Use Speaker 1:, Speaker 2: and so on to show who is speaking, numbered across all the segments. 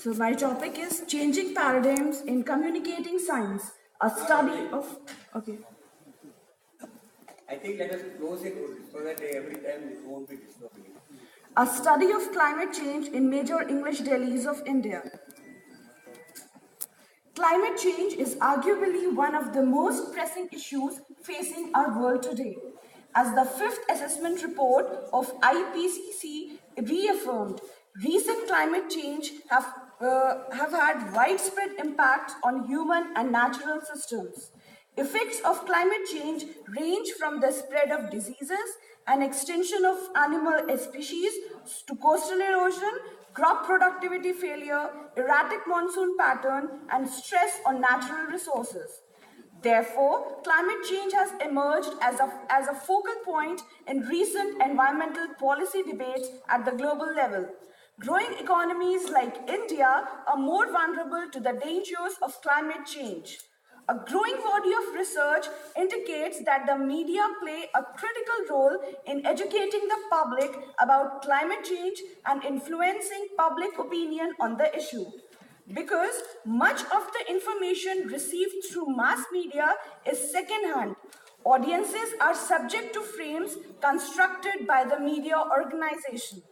Speaker 1: So my topic is changing paradigms in communicating science, a study of, okay.
Speaker 2: I think let us close it so that every time it won't be disturbing.
Speaker 1: A study of climate change in major English dailies of India. Climate change is arguably one of the most pressing issues facing our world today. As the fifth assessment report of IPCC reaffirmed, recent climate change have had widespread impacts on human and natural systems. Effects of climate change range from the spread of diseases and extinction of animal species to coastal erosion, crop productivity failure, erratic monsoon pattern, and stress on natural resources. Therefore, climate change has emerged as a focal point in recent environmental policy debates at the global level. Growing economies like India are more vulnerable to the dangers of climate change. A growing body of research indicates that the media play a critical role in educating the public about climate change and influencing public opinion on the issue. Because much of the information received through mass media is secondhand, audiences are subject to frames constructed by the media organization.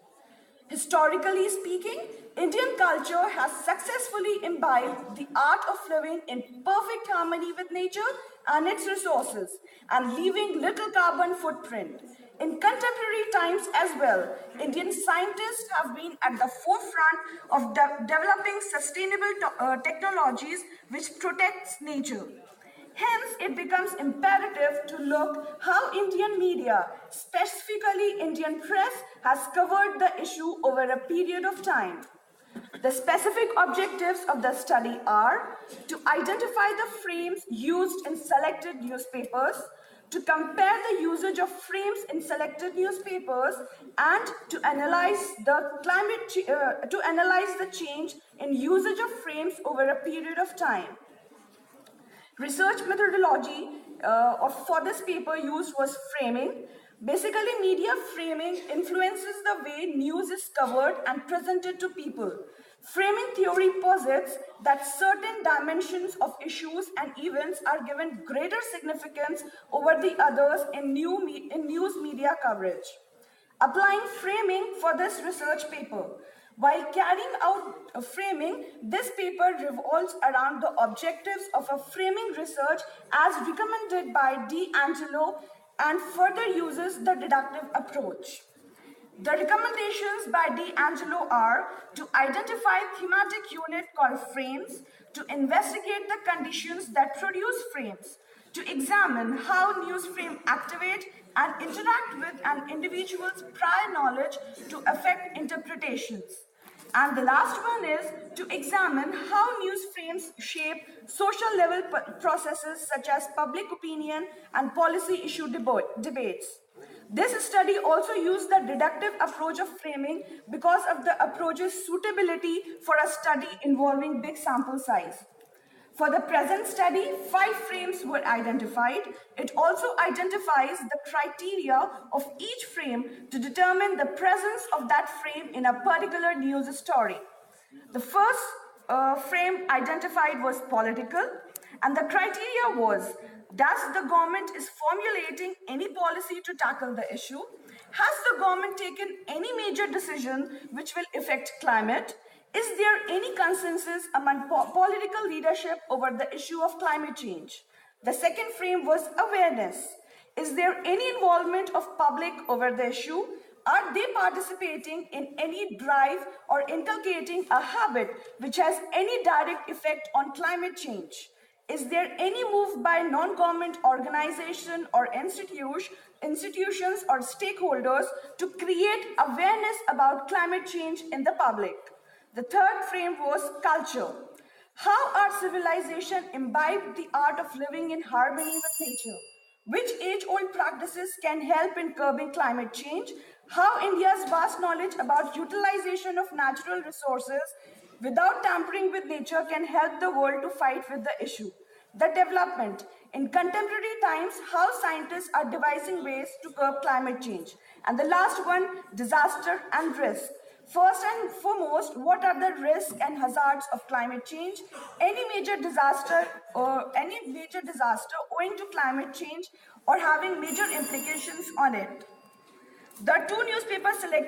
Speaker 1: Historically speaking, Indian culture has successfully imbibed the art of living in perfect harmony with nature and its resources and leaving little carbon footprint. In contemporary times as well, Indian scientists have been at the forefront of developing sustainable technologies which protects nature. Hence, it becomes imperative to look how Indian media, specifically Indian press, has covered the issue over a period of time. The specific objectives of the study are to identify the frames used in selected newspapers, to compare the usage of frames in selected newspapers, and to analyze the change in usage of frames over a period of time. Research methodology for this paper used was framing. Basically, media framing influences the way news is covered and presented to people. Framing theory posits that certain dimensions of issues and events are given greater significance over the others in news media coverage. Applying framing for this research paper. While carrying out a framing, this paper revolves around the objectives of a framing research as recommended by D'Angelo and further uses the deductive approach. The recommendations by D'Angelo are to identify thematic unit called frames, to investigate the conditions that produce frames, to examine how news frame activate and interact with an individual's prior knowledge to affect interpretations. And the last one is to examine how news frames shape social level processes such as public opinion and policy issue debates. This study also used the deductive approach of framing because of the approach's suitability for a study involving big sample size. For the present study, 5 frames were identified. It also identifies the criteria of each frame to determine the presence of that frame in a particular news story. The first frame identified was political, and the criteria was: does the government is formulating any policy to tackle the issue? Has the government taken any major decision which will affect climate? Is there any consensus among political leadership over the issue of climate change? The second frame was awareness. Is there any involvement of public over the issue? Are they participating in any drive or inculcating a habit which has any direct effect on climate change? Is there any move by non-government organization or institutions or stakeholders to create awareness about climate change in the public? The third frame was culture. How our civilization imbibed the art of living in harmony with nature? Which age-old practices can help in curbing climate change? How India's vast knowledge about utilization of natural resources without tampering with nature can help the world to fight with the issue. The development. In contemporary times, how scientists are devising ways to curb climate change. And the last one, disaster and risk. First and foremost, what are the risks and hazards of climate change? Any major disaster owing to climate change or having major implications on it. The two newspapers selected